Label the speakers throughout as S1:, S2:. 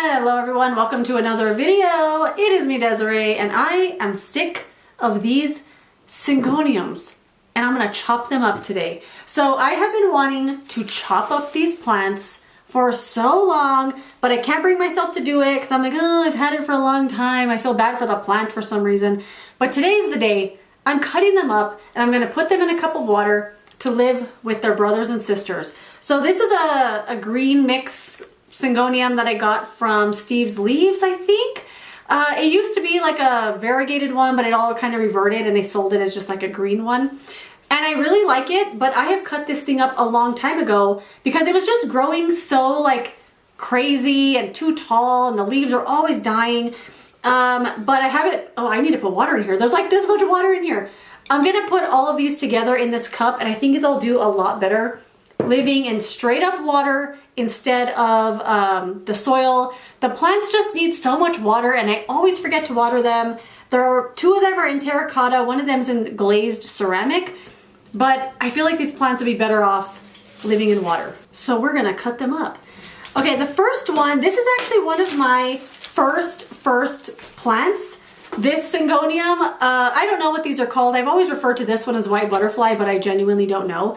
S1: Hello everyone, welcome to another video. It is me, Desiree, and I am sick of these syngoniums and I'm gonna chop them up today. So I have been wanting to chop up these plants for so long, but I can't bring myself to do it because I'm like, oh, I've had it for a long time. I feel bad for the plant for some reason. But today's the day. I'm cutting them up and I'm gonna put them in a cup of water to live with their brothers and sisters. So this is a green mix syngonium that I got from Steve's Leaves, I think. It used to be like a variegated one, but it all kind of reverted and they sold it as just like a green one. And I really like it, but I have cut this thing up a long time ago because it was just growing so like crazy and too tall and the leaves are always dying. But I haven't, oh, I need to put water in here. There's like this much water in here. I'm gonna put all of these together in this cup and I think they'll do a lot better living in straight up water instead of the soil. The plants just need so much water and I always forget to water them. Two of them are in terracotta, one of them's in glazed ceramic, but I feel like these plants would be better off living in water. So we're gonna cut them up. Okay, the first one, this is actually one of my first plants. This syngonium, I don't know what these are called. I've always referred to this one as white butterfly, but I genuinely don't know.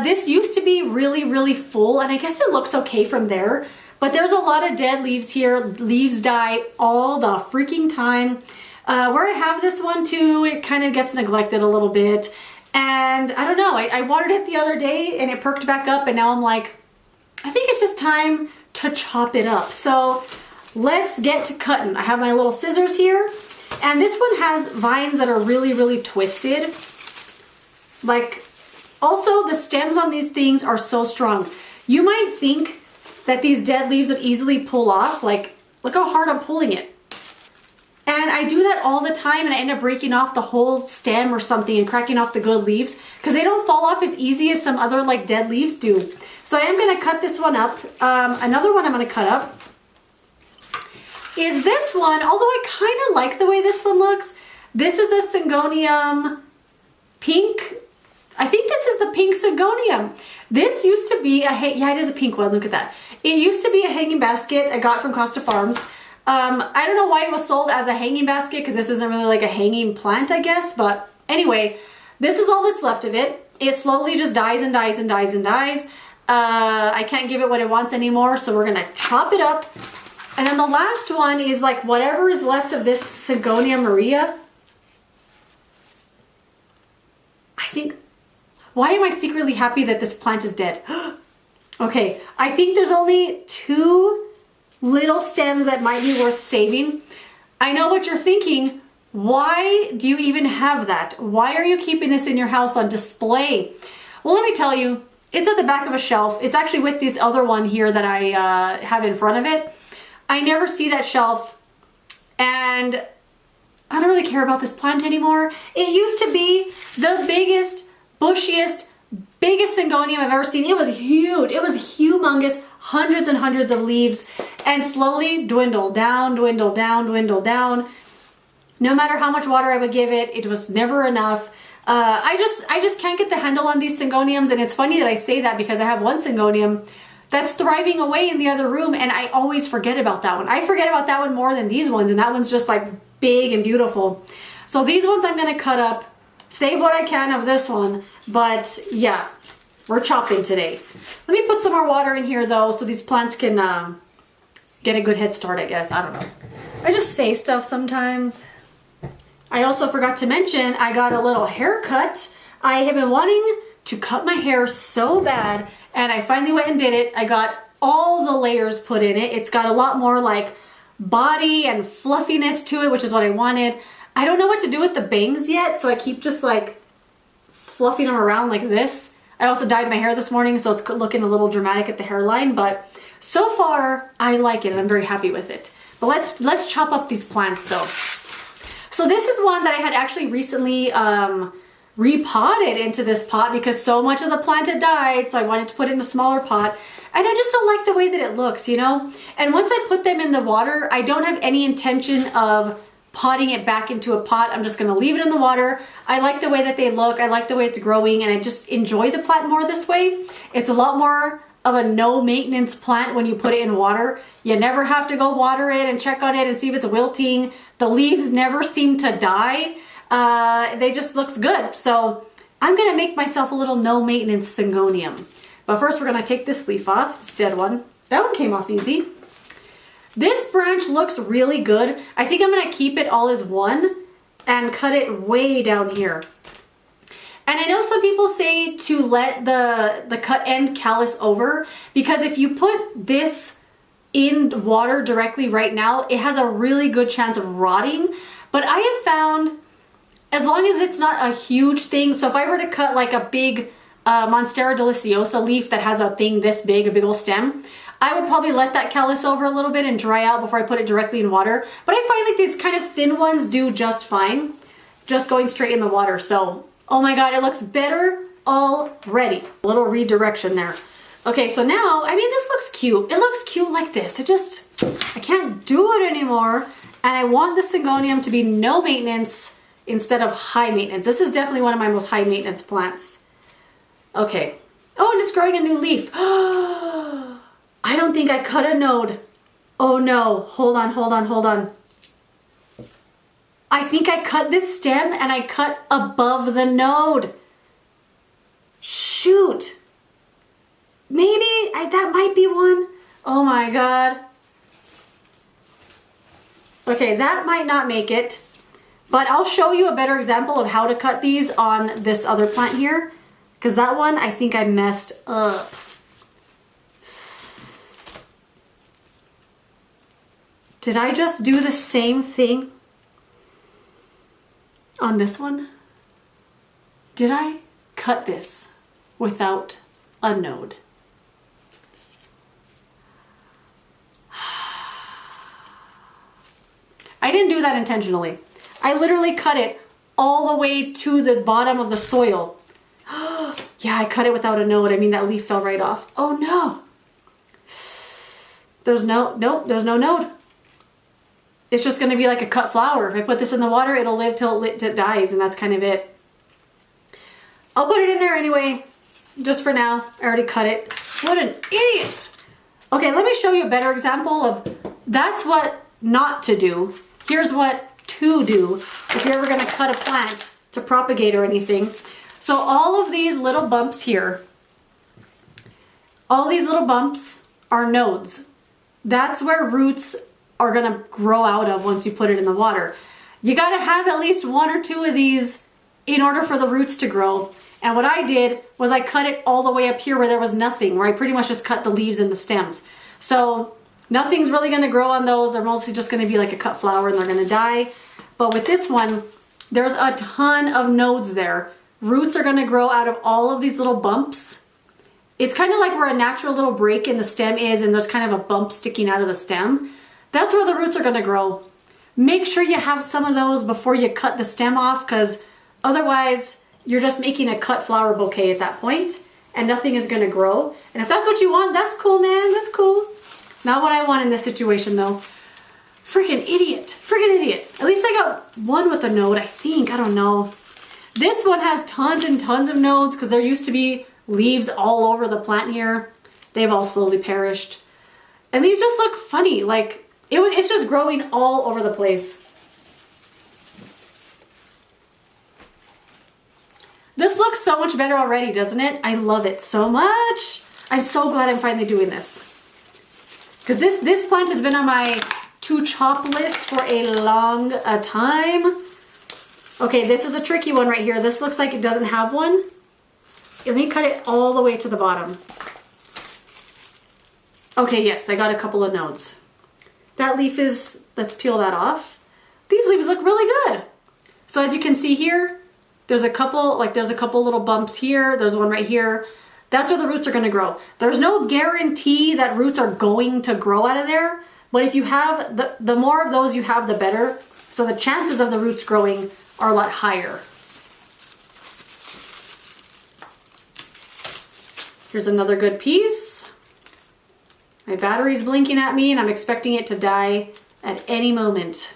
S1: This used to be really full and I guess it looks okay from there, but there's a lot of dead leaves here. Leaves die all the freaking time. Where I have this one too, it kind of gets neglected a little bit. And I don't know, I watered it the other day and it perked back up and now I'm like, I think it's just time to chop it up. So let's get to cutting. I have my little scissors here and this one has vines that are really twisted. Like, also, the stems on these things are so strong. You might think that these dead leaves would easily pull off. Like, look how hard I'm pulling it. And I do that all the time and I end up breaking off the whole stem or something and cracking off the good leaves because they don't fall off as easy as some other like dead leaves do. So I am gonna cut this one up. Another one I'm gonna cut up is this one, although I kind of like the way this one looks. This is a syngonium pink. I think this is the pink syngonium. This used to be yeah, it is a pink one, look at that. It used to be a hanging basket I got from Costa Farms. I don't know why it was sold as a hanging basket because this isn't really like a hanging plant, I guess. But anyway, this is all that's left of it. It slowly just dies and dies and dies and dies. I can't give it what it wants anymore, so we're gonna chop it up. And then the last one is like whatever is left of this Syngonium Maria. I think, why am I secretly happy that this plant is dead? Okay, I think there's only 2 little stems that might be worth saving. I know what you're thinking. Why do you even have that? Why are you keeping this in your house on display? Well, let me tell you, it's at the back of a shelf. It's actually with this other one here that I have in front of it. I never see that shelf and I don't really care about this plant anymore. It used to be the biggest, bushiest, biggest syngonium I've ever seen. It was huge. It was humongous, hundreds and hundreds of leaves, and slowly dwindled down, dwindled down, dwindled down. No matter how much water I would give it, it was never enough. I just can't get the handle on these syngoniums, and it's funny that I say that because I have one syngonium that's thriving away in the other room, and I always forget about that one. I forget about that one more than these ones, and that one's just like big and beautiful. So these ones I'm gonna cut up, save what I can of this one, but yeah, we're chopping today. Let me put some more water in here though so these plants can get a good head start, I guess. I don't know. I just say stuff sometimes. I also forgot to mention I got a little haircut. I have been wanting to cut my hair so bad and I finally went and did it. I got all the layers put in it. It's got a lot more like body and fluffiness to it, which is what I wanted. I don't know what to do with the bangs yet, so I keep just like fluffing them around like this. I also dyed my hair this morning, so it's looking a little dramatic at the hairline, but so far I like it and I'm very happy with it. But let's chop up these plants though. So this is one that I had actually recently repotted into this pot because so much of the plant had died, so I wanted to put it in a smaller pot. And I just don't like the way that it looks, you know? And once I put them in the water, I don't have any intention of potting it back into a pot. I'm just gonna leave it in the water. I like the way that they look. I like the way it's growing and I just enjoy the plant more this way. It's a lot more of a no maintenance plant when you put it in water. You never have to go water it and check on it and see if it's wilting. The leaves never seem to die. They just looks good. So I'm gonna make myself a little no maintenance syngonium. But first we're gonna take this leaf off, this dead one. That one came off easy. This branch looks really good. I think I'm gonna keep it all as one and cut it way down here. And I know some people say to let the cut end callus over, because if you put this in water directly right now, it has a really good chance of rotting. But I have found, as long as it's not a huge thing, so if I were to cut like a big Monstera deliciosa leaf that has a thing this big, a big old stem, I would probably let that callus over a little bit and dry out before I put it directly in water. But I find like these kind of thin ones do just fine, just going straight in the water. So, oh my God, it looks better already. A little redirection there. Okay, so now, I mean, this looks cute. It looks cute like this. I can't do it anymore. And I want the syngonium to be no maintenance instead of high maintenance. This is definitely one of my most high maintenance plants. Okay. Oh, and it's growing a new leaf. I don't think I cut a node. Oh no, hold on. I think I cut this stem and I cut above the node. Shoot. Maybe that might be one. Oh my God. Okay, that might not make it, but I'll show you a better example of how to cut these on this other plant here, because that one I think I messed up. Did I just do the same thing on this one? Did I cut this without a node? I didn't do that intentionally. I literally cut it all the way to the bottom of the soil. Yeah, I cut it without a node. I mean, that leaf fell right off. Oh no. There's no node. It's just gonna be like a cut flower. If I put this in the water, it'll live till it dies, and that's kind of it. I'll put it in there anyway, just for now. I already cut it. What an idiot. Okay, let me show you a better example of that's what not to do. Here's what to do if you're ever gonna cut a plant to propagate or anything. So all of these little bumps here, all these little bumps are nodes. That's where roots are gonna grow out of once you put it in the water. You gotta have at least one or two of these in order for the roots to grow. And what I did was I cut it all the way up here where there was nothing, where I pretty much just cut the leaves and the stems. So nothing's really gonna grow on those. They're mostly just gonna be like a cut flower and they're gonna die. But with this one, there's a ton of nodes there. Roots are gonna grow out of all of these little bumps. It's kind of like where a natural little break in the stem is, and there's kind of a bump sticking out of the stem. That's where the roots are gonna grow. Make sure you have some of those before you cut the stem off, because otherwise you're just making a cut flower bouquet at that point and nothing is gonna grow. And if that's what you want, that's cool, man, that's cool. Not what I want in this situation though. Freaking idiot, At least I got one with a node, I think, I don't know. This one has tons and tons of nodes because there used to be leaves all over the plant here. They've all slowly perished. And these just look funny, like it's just growing all over the place. This looks so much better already, doesn't it? I love it so much. I'm so glad I'm finally doing this. Because this plant has been on my to chop list for a long time. Okay, this is a tricky one right here. This looks like it doesn't have one. Let me cut it all the way to the bottom. Okay, yes, I got a couple of nodes. That leaf is, let's peel that off. These leaves look really good. So as you can see here, there's a couple little bumps here. There's one right here. That's where the roots are gonna grow. There's no guarantee that roots are going to grow out of there, but if you have, the more of those you have, the better. So the chances of the roots growing are a lot higher. Here's another good piece. My battery's blinking at me and I'm expecting it to die at any moment.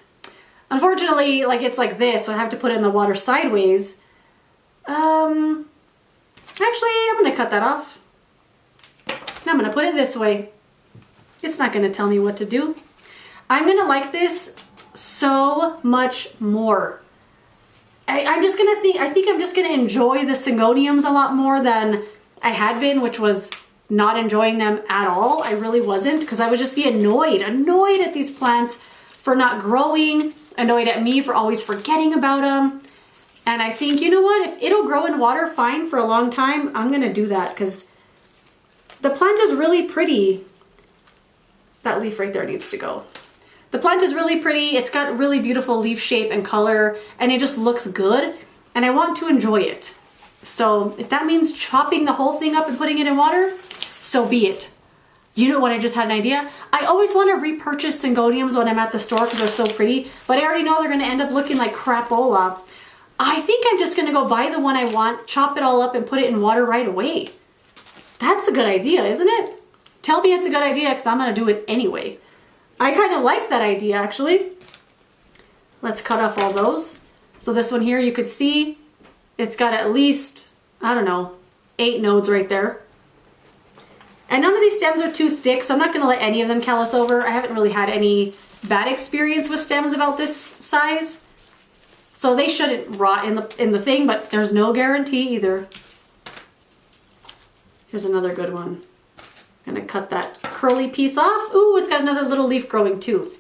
S1: Unfortunately, like it's like this, so I have to put it in the water sideways. Actually, I'm gonna cut that off. I'm gonna put it this way. It's not gonna tell me what to do. I'm gonna like this so much more. I think I'm just gonna enjoy the Syngoniums a lot more than I had been, which was not enjoying them at all. I really wasn't, because I would just be annoyed at these plants for not growing, annoyed at me for always forgetting about them. And I think, you know what, if it'll grow in water fine for a long time, I'm gonna do that, because the plant is really pretty. That leaf right there needs to go. The plant is really pretty. It's got really beautiful leaf shape and color, and it just looks good, and I want to enjoy it. So if that means chopping the whole thing up and putting it in water, so be it. You know what, I just had an idea. I always want to repurchase Syngoniums when I'm at the store because they're so pretty, but I already know they're going to end up looking like crapola. I think I'm just going to go buy the one I want, chop it all up, and put it in water right away. That's a good idea, isn't it? Tell me it's a good idea, because I'm going to do it anyway. I kind of like that idea, actually. Let's cut off all those. So this one here, you could see it's got at least, I don't know, 8 nodes right there. And none of these stems are too thick, so I'm not going to let any of them callus over. I haven't really had any bad experience with stems about this size. So they shouldn't rot in the thing, but there's no guarantee either. Here's another good one. I'm gonna cut that curly piece off. Ooh, it's got another little leaf growing too.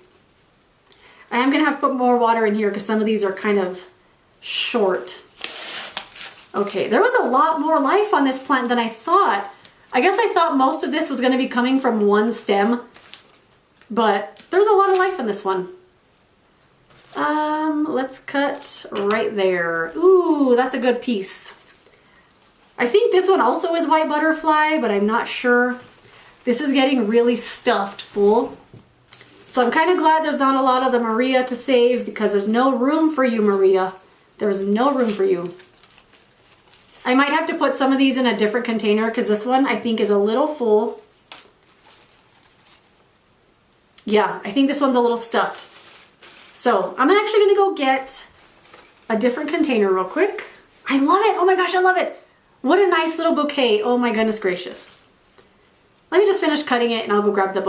S1: I am gonna have to put more water in here because some of these are kind of short. Okay, there was a lot more life on this plant than I thought. I guess I thought most of this was gonna be coming from one stem, but there's a lot of life in this one. Let's cut right there. Ooh, that's a good piece. I think this one also is white butterfly, but I'm not sure. This is getting really stuffed full. So I'm kind of glad there's not a lot of the Maria to save, because there's no room for you, Maria. There's no room for you. I might have to put some of these in a different container, because this one I think is a little full. Yeah, I think this one's a little stuffed. So I'm actually gonna go get a different container real quick. I love it, oh my gosh, I love it. What a nice little bouquet, oh my goodness gracious. Let me just finish cutting it and I'll go grab the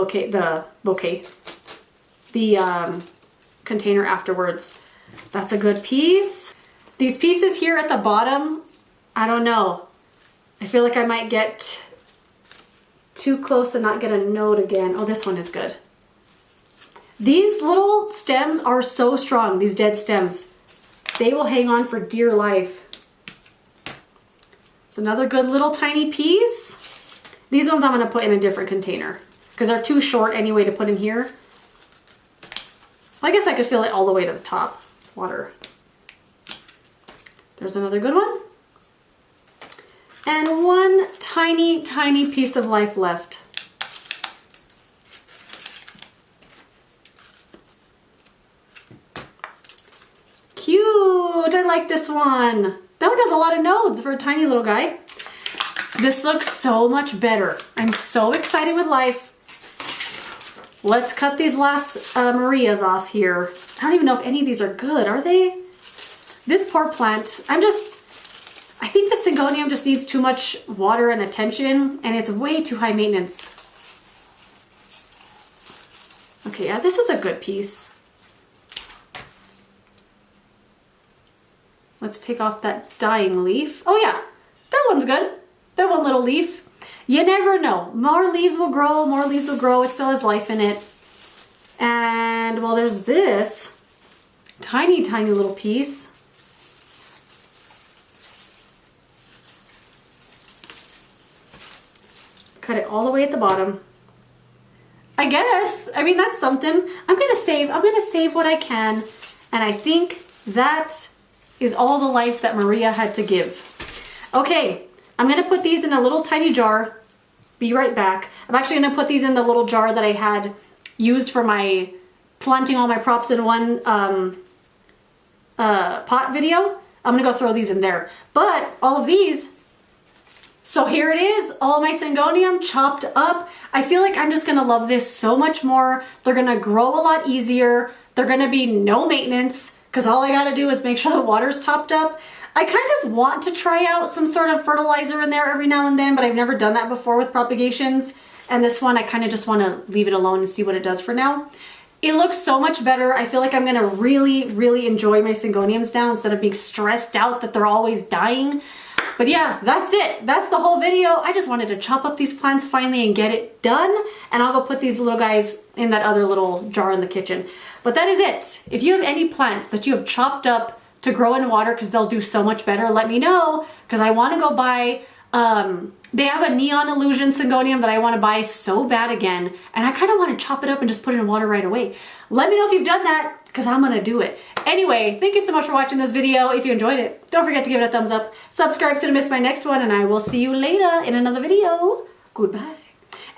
S1: container afterwards. That's a good piece. These pieces here at the bottom, I don't know. I feel like I might get too close and not get a node again. Oh, this one is good. These little stems are so strong, these dead stems. They will hang on for dear life. It's another good little tiny piece. These ones I'm gonna put in a different container because they're too short anyway to put in here. I guess I could fill it all the way to the top. Water. There's another good one. And one tiny, tiny piece of life left. Cute, I like this one. That one has a lot of nodes for a tiny little guy. This looks so much better. I'm so excited with life. Let's cut these last Marias off here. I don't even know if any of these are good, are they? This poor plant, I think the Syngonium just needs too much water and attention, and it's way too high maintenance. Okay, yeah, this is a good piece. Let's take off that dying leaf. Oh yeah, that one's good. That one little leaf. You never know. More leaves will grow, more leaves will grow. It still has life in it. And well, there's this tiny, tiny little piece. Cut it all the way at the bottom. I guess. I mean, that's something. I'm gonna save what I can. And I think that is all the life that Maria had to give. Okay, I'm gonna put these in a little tiny jar. Be right back. I'm actually gonna put these in the little jar that I had used for my planting all my props in one pot video. I'm gonna go throw these in there. But all of these, so here it is, all my Syngonium chopped up. I feel like I'm just gonna love this so much more. They're gonna grow a lot easier. They're gonna be no maintenance, because all I gotta do is make sure the water's topped up. I kind of want to try out some sort of fertilizer in there every now and then, but I've never done that before with propagations. And this one, I kind of just want to leave it alone and see what it does for now. It looks so much better. I feel like I'm gonna really, really enjoy my Syngoniums now instead of being stressed out that they're always dying. But yeah, that's it. That's the whole video. I just wanted to chop up these plants finally and get it done. And I'll go put these little guys in that other little jar in the kitchen. But that is it. If you have any plants that you have chopped up to grow in water because they'll do so much better, let me know, because I want to go buy, they have a neon illusion syngonium that I want to buy so bad again, and I kind of want to chop it up and just put it in water right away. Let me know if you've done that, because I'm going to do it. Anyway, thank you so much for watching this video. If you enjoyed it, don't forget to give it a thumbs up, subscribe so you don't miss my next one, and I will see you later in another video. Goodbye.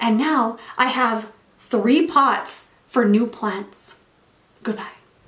S1: And now I have 3 pots for new plants. Goodbye.